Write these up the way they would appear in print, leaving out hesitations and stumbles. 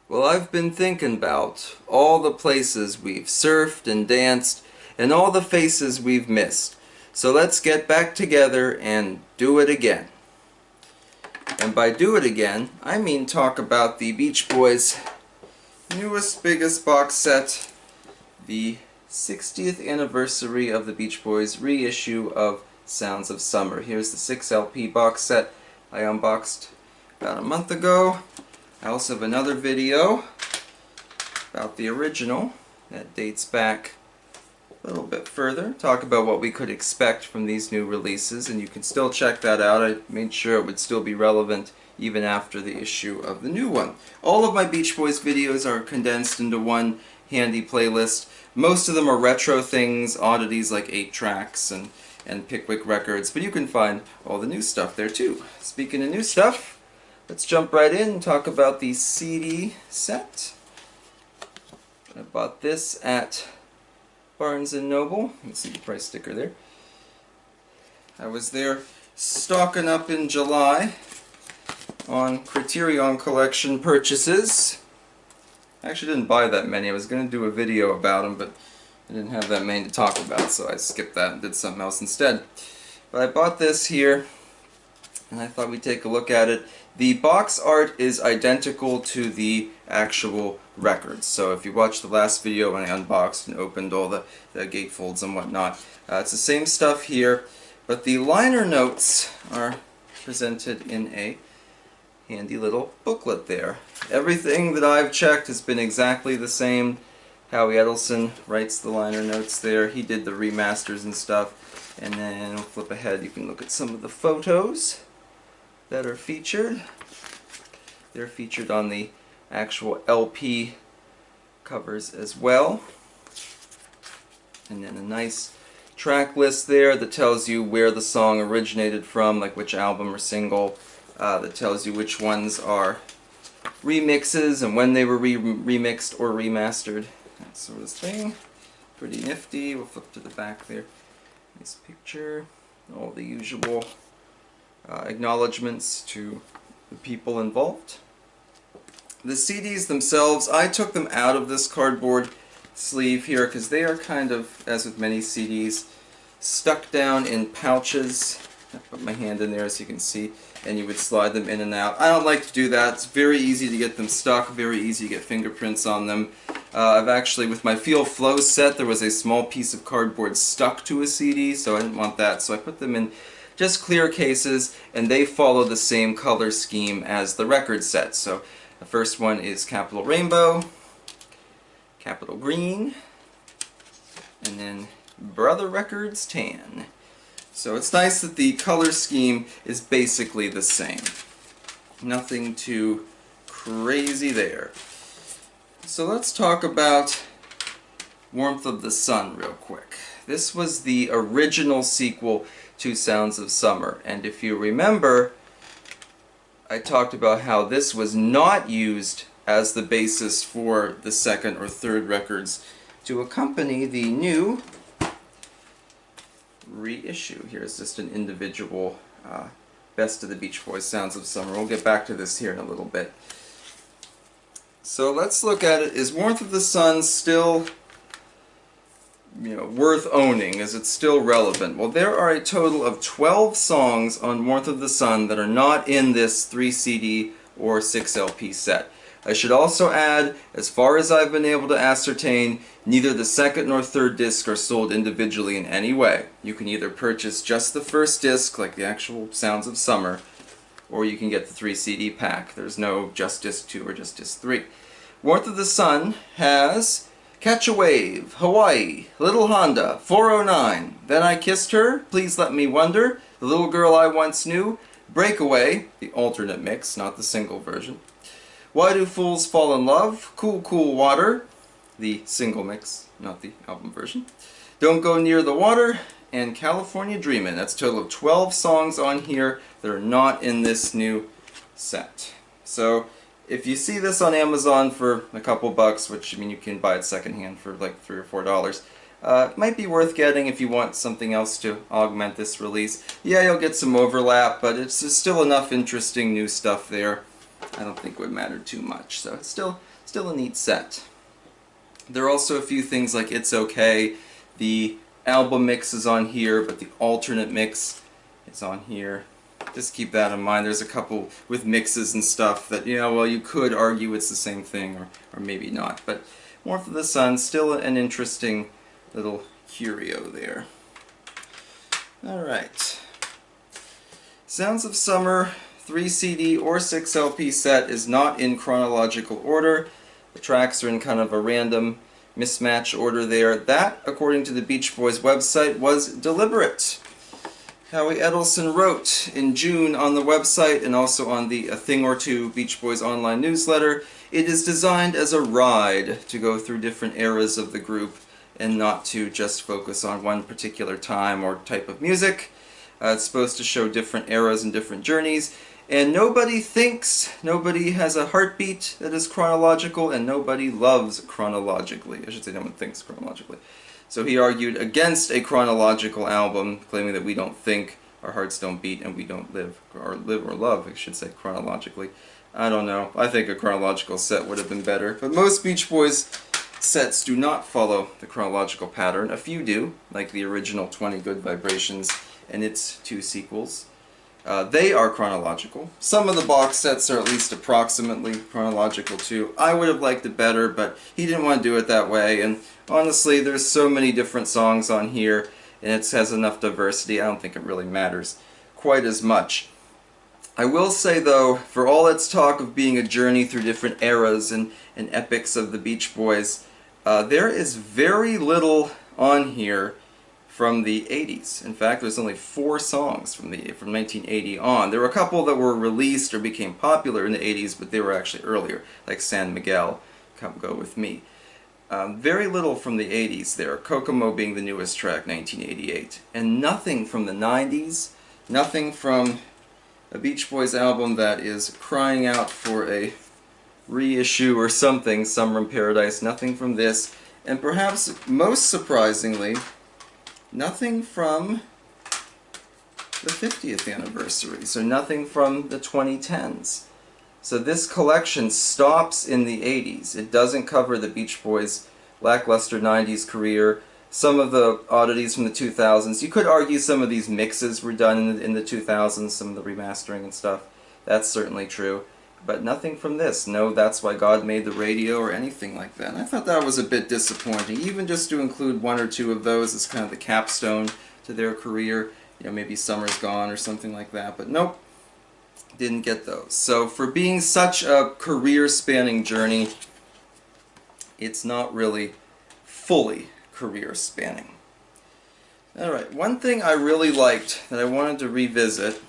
Well, I've been thinking about all the places we've surfed and danced and all the faces we've missed. So let's get back together and do it again. And by do it again, I mean talk about the Beach Boys' newest, biggest box set, the 60th anniversary of the Beach Boys reissue of Sounds of Summer. Here's the 6 LP box set I unboxed about a month ago. I also have another video about the original that dates back a little bit further. Talk about what we could expect from these new releases, and you can still check that out. I made sure it would still be relevant even after the issue of the new one. All of my Beach Boys videos are condensed into one handy playlist. Most of them are retro things, oddities like 8 tracks and Pickwick records, but you can find all the new stuff there too. Speaking of new stuff, let's jump right in and talk about the CD set. I bought this at Barnes & Noble. You can see the price sticker there. I was there stocking up in July on Criterion Collection purchases. I actually didn't buy that many. I was going to do a video about them, but I didn't have that many to talk about, so I skipped that and did something else instead. But I bought this here, and I thought we'd take a look at it. The box art is identical to the actual records. So if you watched the last video when I unboxed and opened all the gatefolds and whatnot, it's the same stuff here, but the liner notes are presented in a handy little booklet there. Everything that I've checked has been exactly the same. Howie Edelson writes the liner notes there. He did the remasters and stuff. And then we'll flip ahead. You can look at some of the photos that are featured. They're featured on the actual LP covers as well. And then a nice track list there that tells you where the song originated from, like which album or single, that tells you which ones are remixes and when they were remixed or remastered. That sort of thing. Pretty nifty. We'll flip to the back there. Nice picture. All the usual acknowledgments to the people involved. The CDs themselves, I took them out of this cardboard sleeve here because they are kind of, as with many CDs, stuck down in pouches. I put my hand in there so you can see, and you would slide them in and out. I don't like to do that. It's very easy to get them stuck, very easy to get fingerprints on them. I've actually, with my Feel Flow set, there was a small piece of cardboard stuck to a CD, so I didn't want that, so I put them in just clear cases, and they follow the same color scheme as the record set. So the first one is Capital Rainbow, Capital Green, and then Brother Records Tan. So it's nice that the color scheme is basically the same. Nothing too crazy there. So let's talk about Warmth of the Sun real quick. This was the original sequel to Sounds of Summer, and if you remember, I talked about how this was not used as the basis for the second or third records to accompany the new reissue. Here's just an individual Best of the Beach Boys Sounds of Summer. We'll get back to this here in a little bit. So let's look at it. Is Warmth of the Sun still worth owning? Is it still relevant? Well, there are a total of 12 songs on Warmth of the Sun that are not in this 3 CD or 6 LP set. I should also add, as far as I've been able to ascertain, neither the second nor third disc are sold individually in any way. You can either purchase just the first disc, like the actual Sounds of Summer, or you can get the 3 CD pack. There's no just disc 2 or just disc 3. Warmth of the Sun has Catch a Wave, Hawaii, Little Honda, 409, Then I Kissed Her, Please Let Me Wonder, The Little Girl I Once Knew, Breakaway, the alternate mix, not the single version, Why Do Fools Fall in Love, Cool Cool Water, the single mix, not the album version, Don't Go Near the Water, and California Dreamin'. That's a total of 12 songs on here that are not in this new set. So if you see this on Amazon for a couple bucks, which, I mean, you can buy it secondhand for like $3 or $4, it might be worth getting if you want something else to augment this release. Yeah, you'll get some overlap, but it's still enough interesting new stuff there. I don't think it would matter too much. So it's still still a neat set. There are also a few things like It's Okay. The album mix is on here, but the alternate mix is on here. Just keep that in mind. There's a couple with mixes and stuff that, well, you could argue it's the same thing, or maybe not. But Warmth of the Sun, still an interesting little curio there. Alright. Sounds of Summer 3 CD or 6 LP set is not in chronological order. The tracks are in kind of a random mismatch order there. That, according to the Beach Boys website, was deliberate. Howie Edelson wrote in June on the website and also on the A Thing or Two Beach Boys online newsletter, it is designed as a ride to go through different eras of the group and not to just focus on one particular time or type of music. It's supposed to show different eras and different journeys, and nobody has a heartbeat that is chronological, and nobody loves chronologically. I should say no one thinks chronologically. So he argued against a chronological album, claiming that we don't think, our hearts don't beat, and we don't live or love, I should say, chronologically. I don't know. I think a chronological set would have been better. But most Beach Boys sets do not follow the chronological pattern. A few do, like the original 20 Good Vibrations and its 2 sequels. They are chronological. Some of the box sets are at least approximately chronological too. I would have liked it better, but he didn't want to do it that way, and honestly, there's so many different songs on here, and it has enough diversity, I don't think it really matters quite as much. I will say though, for all its talk of being a journey through different eras and epics of the Beach Boys, there is very little on here from the 80s. In fact, there's only 4 songs from 1980 on. There were a couple that were released or became popular in the 80s, but they were actually earlier, like San Miguel, Come Go With Me. Very little from the 80s there, Kokomo being the newest track, 1988. And nothing from the 90s, nothing from a Beach Boys album that is crying out for a reissue or something, Summer in Paradise, nothing from this. And perhaps most surprisingly, nothing from the 50th anniversary, so nothing from the 2010s. So this collection stops in the 80s. It doesn't cover the Beach Boys' lackluster 90s career, some of the oddities from the 2000s. You could argue some of these mixes were done in the 2000s, some of the remastering and stuff. That's certainly true. But nothing from this. No, That's Why God Made the Radio or anything like that. And I thought that was a bit disappointing. Even just to include 1 or 2 of those as kind of the capstone to their career. Maybe Summer's Gone or something like that. But nope, didn't get those. So for being such a career-spanning journey, it's not really fully career-spanning. Alright, one thing I really liked that I wanted to revisit.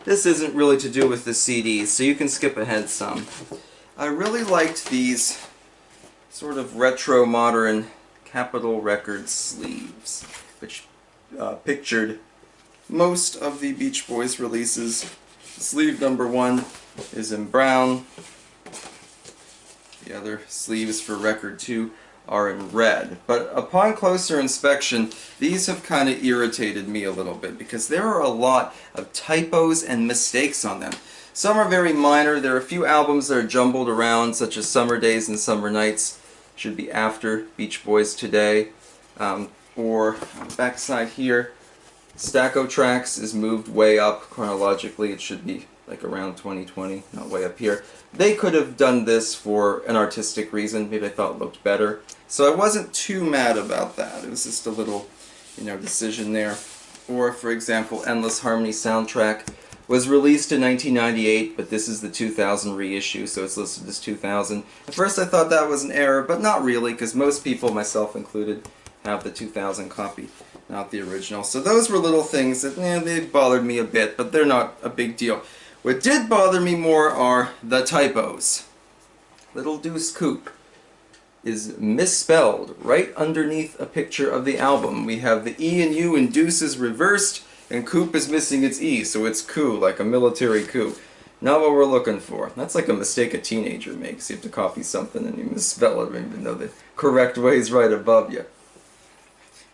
This isn't really to do with the CDs, so you can skip ahead some. I really liked these sort of retro modern Capitol Records sleeves, which pictured most of the Beach Boys releases. Sleeve number 1 is in brown. The other sleeves for record 2 are in red. But upon closer inspection, these have kind of irritated me a little bit because there are a lot of typos and mistakes on them. Some are very minor. There are a few albums that are jumbled around, such as Summer Days and Summer Nights. Should be after Beach Boys Today. Or on the back side here, Stacko Tracks is moved way up chronologically. It should be like around 2020, not way up here. They could have done this for an artistic reason. Maybe I thought it looked better. So I wasn't too mad about that. It was just a little, decision there. Or, for example, Endless Harmony soundtrack was released in 1998, but this is the 2000 reissue, so it's listed as 2000. At first I thought that was an error, but not really, because most people, myself included, have the 2000 copy, not the original. So those were little things that, they bothered me a bit, but they're not a big deal. What did bother me more are the typos. Little Deuce Coupe is misspelled right underneath a picture of the album. We have the E and U in Deuce is reversed, and Coupe is missing its E, so it's coup, like a military coup. Not what we're looking for. That's like a mistake a teenager makes. You have to copy something and you misspell it even though the correct way is right above you.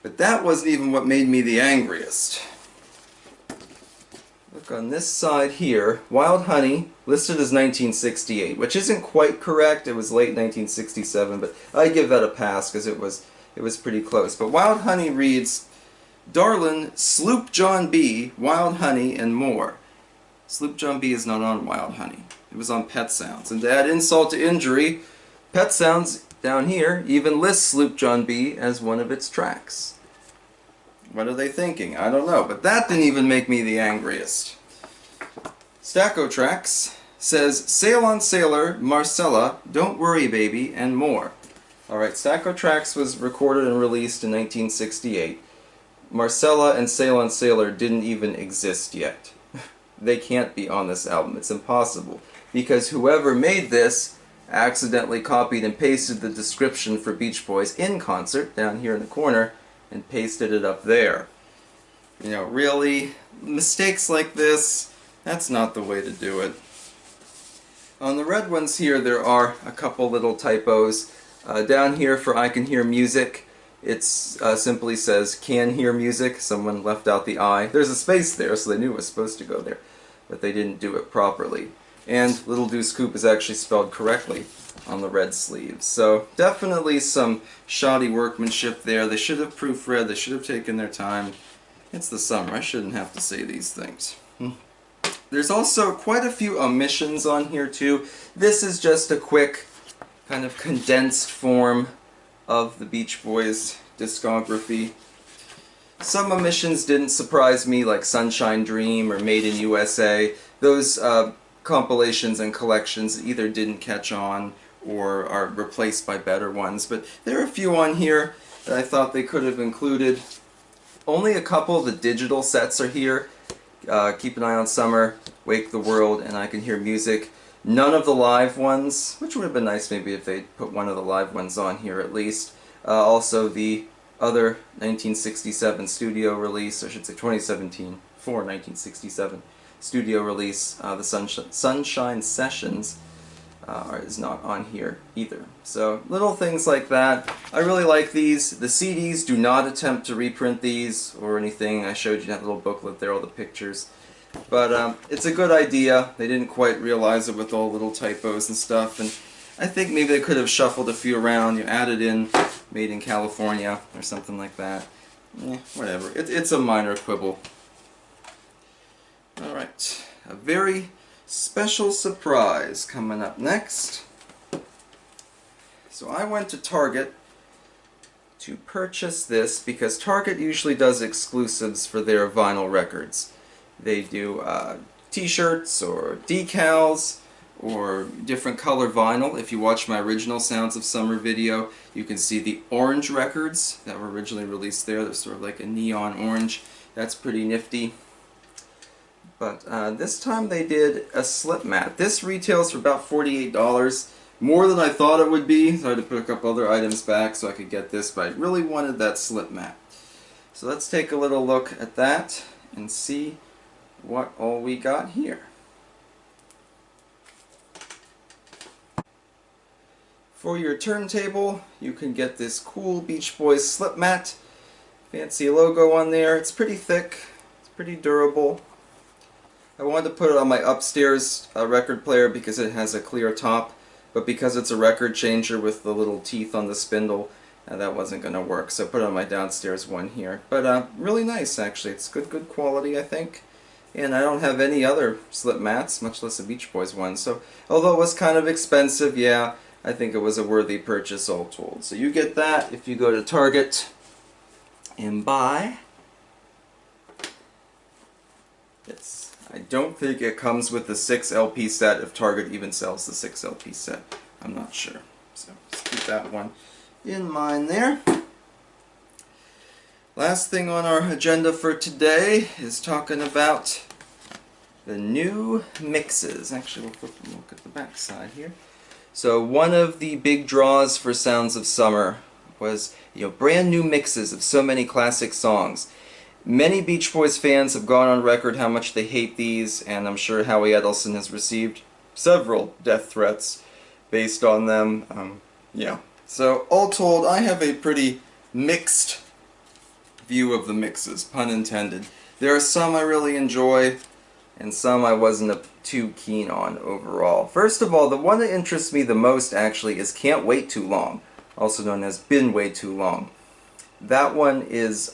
But that wasn't even what made me the angriest. Look on this side here, Wild Honey, listed as 1968, which isn't quite correct. It was late 1967, but I give that a pass because it was pretty close. But Wild Honey reads, Darlin', Sloop John B., Wild Honey, and more. Sloop John B. is not on Wild Honey. It was on Pet Sounds. And to add insult to injury, Pet Sounds down here even lists Sloop John B. as one of its tracks. What are they thinking? I don't know, but that didn't even make me the angriest. Stacko Tracks says, Sail on Sailor, Marcella, Don't Worry Baby, and more. Alright, Stacko Tracks was recorded and released in 1968. Marcella and Sail on Sailor didn't even exist yet. They can't be on this album. It's impossible. Because whoever made this accidentally copied and pasted the description for Beach Boys in concert down here in the corner and pasted it up there. You know, really, mistakes like this, that's not the way to do it. On the red ones here, there are a couple little typos. Down here for I Can Hear Music, it simply says Can Hear Music. Someone left out the I. There's a space there, so they knew it was supposed to go there, but they didn't do it properly. And Little Deuce Coupe is actually spelled correctly on the red sleeves. So definitely some shoddy workmanship there. They should have proofread, they should have taken their time. It's the summer, I shouldn't have to say these things. There's also quite a few omissions on here too. This is just a quick kind of condensed form of the Beach Boys discography. Some omissions didn't surprise me, like Sunshine Dream or Made in USA. Those compilations and collections either didn't catch on or are replaced by better ones, but there are a few on here that I thought they could have included. Only a couple of the digital sets are here. Keep an Eye on Summer, Wake the World, and I Can Hear Music. None of the live ones, which would have been nice maybe if they'd put one of the live ones on here at least. Also the other 1967 studio release, or I should say 2017 for 1967 studio release, the Sunshine Sessions, is not on here either. So little things like that. I really like these. The CDs do not attempt to reprint these or anything. I showed you that little booklet there, all the pictures. But it's a good idea. They didn't quite realize it with all the little typos and stuff. And I think maybe they could have shuffled a few around. You added in Made in California or something like that. Whatever. It's a minor quibble. Alright. A very special surprise coming up next. So I went to Target to purchase this because Target usually does exclusives for their vinyl records. They do t-shirts or decals or different color vinyl. If you watch my original Sounds of Summer video, you can see the orange records that were originally released there. They're sort of like a neon orange. That's pretty nifty. But this time they did a slip mat. This retails for about $48. More than I thought it would be, so I had to put a couple other items back so I could get this, but I really wanted that slip mat. So let's take a little look at that and see what all we got here. For your turntable, you can get this cool Beach Boys slip mat. Fancy logo on there. It's pretty thick. It's pretty durable. I wanted to put it on my upstairs record player because it has a clear top, but because it's a record changer with the little teeth on the spindle, that wasn't going to work, so I put it on my downstairs one here. But really nice, actually. It's good quality, I think. And I don't have any other slip mats, much less a Beach Boys one, so although it was kind of expensive, yeah, I think it was a worthy purchase all told. So you get that if you go to Target and buy. I don't think it comes with the 6 LP set, if Target even sells the 6 LP set. I'm not sure. So let's keep that one in mind there. Last thing on our agenda for today is talking about the new mixes. Actually, we'll flip and look at the back side here. So one of the big draws for Sounds of Summer was, brand new mixes of so many classic songs. Many Beach Boys fans have gone on record how much they hate these, and I'm sure Howie Edelson has received several death threats based on them. So all told, I have a pretty mixed view of the mixes, pun intended. There are some I really enjoy. and some I wasn't too keen on overall. First of all, the one that interests me the most actually is Can't Wait Too Long, also known as Been Way Too Long. That one is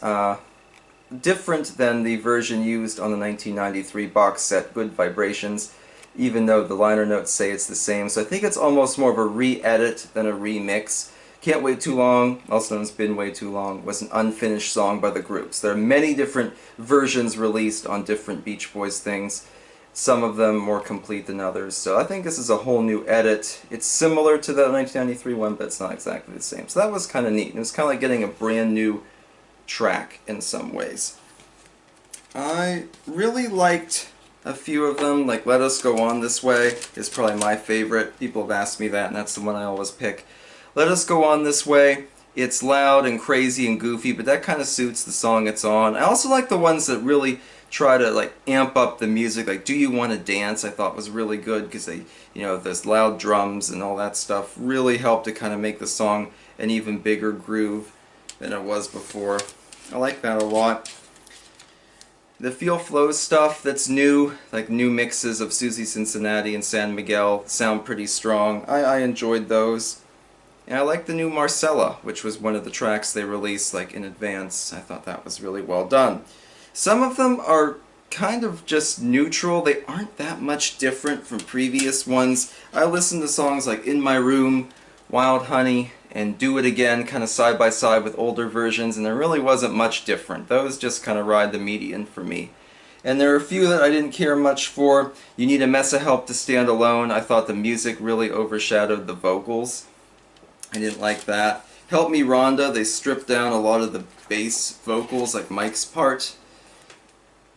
different than the version used on the 1993 box set Good Vibrations, even though the liner notes say it's the same. So I think it's almost more of a re-edit than a remix. Can't Wait Too Long, also known as Been Way Too Long, was an unfinished song by the groups. There are many different versions released on different Beach Boys things, some of them more complete than others. So I think this is a whole new edit. It's similar to the 1993 one, but it's not exactly the same. So that was kind of neat. It was kind of like getting a brand new track in some ways. I really liked a few of them, like Let Us Go On This Way is probably my favorite. People have asked me that, and that's the one I always pick. Let Us Go On This Way, it's loud and crazy and goofy, but that kind of suits the song it's on. I also like the ones that really try to like amp up the music, like Do You Want to Dance I thought was really good, because they, you know, those loud drums and all that stuff really helped to kind of make the song an even bigger groove than it was before. I like that a lot. The Feel Flow stuff that's new, like new mixes of Susie Cincinnati and San Miguel, sound pretty strong. I enjoyed those. And I like the new Marcella, which was one of the tracks they released like in advance. I thought that was really well done. Some of them are kind of just neutral. They aren't that much different from previous ones. I listened to songs like In My Room, Wild Honey, and Do It Again kind of side by side with older versions, and there really wasn't much different. Those just kind of ride the median for me. And there are a few that I didn't care much for. You Need a Mess of Help to Stand Alone. I thought the music really overshadowed the vocals. I didn't like that. Help Me Rhonda, they stripped down a lot of the bass vocals, like Mike's part.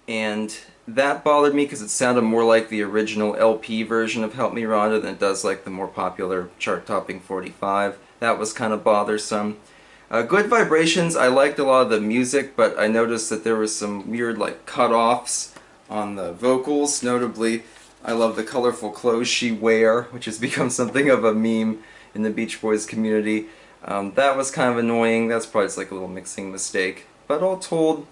And that bothered me because it sounded more like the original LP version of Help Me Rhonda than it does like the more popular chart-topping 45. That was kind of bothersome. Good Vibrations, I liked a lot of the music, but I noticed that there was some weird like cut-offs on the vocals. Notably, I love the colorful clothes she wear, which has become something of a meme in the Beach Boys community. That was kind of annoying. That's probably just like a little mixing mistake. But all told,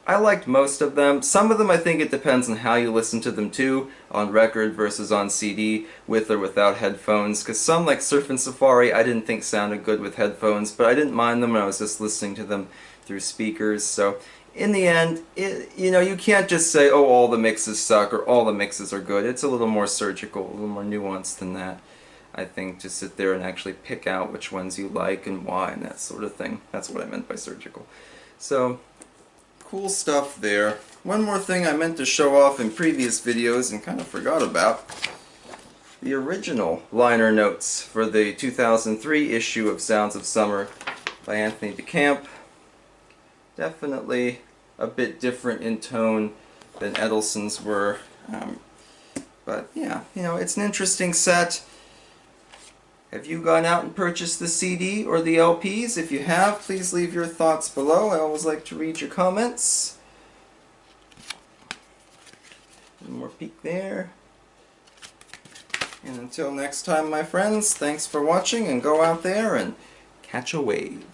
I liked most of them. Some of them I think it depends on how you listen to them too, on record versus on CD, with or without headphones, because some like Surfin' Safari I didn't think sounded good with headphones, but I didn't mind them when I was just listening to them through speakers. So in the end, you know, you can't just say, oh, all the mixes suck or all the mixes are good. It's a little more surgical, a little more nuanced than that. I think to sit there and actually pick out which ones you like and why and that sort of thing. That's what I meant by surgical. So, cool stuff there. One more thing I meant to show off in previous videos and kind of forgot about. The original liner notes for the 2003 issue of Sounds of Summer by Anthony DeCamp. Definitely a bit different in tone than Edelson's were. But yeah, you know, it's an interesting set. Have you gone out and purchased the CD or the LPs? If you have, please leave your thoughts below. I always like to read your comments. One more peek there. And until next time, my friends, thanks for watching, and go out there and catch a wave.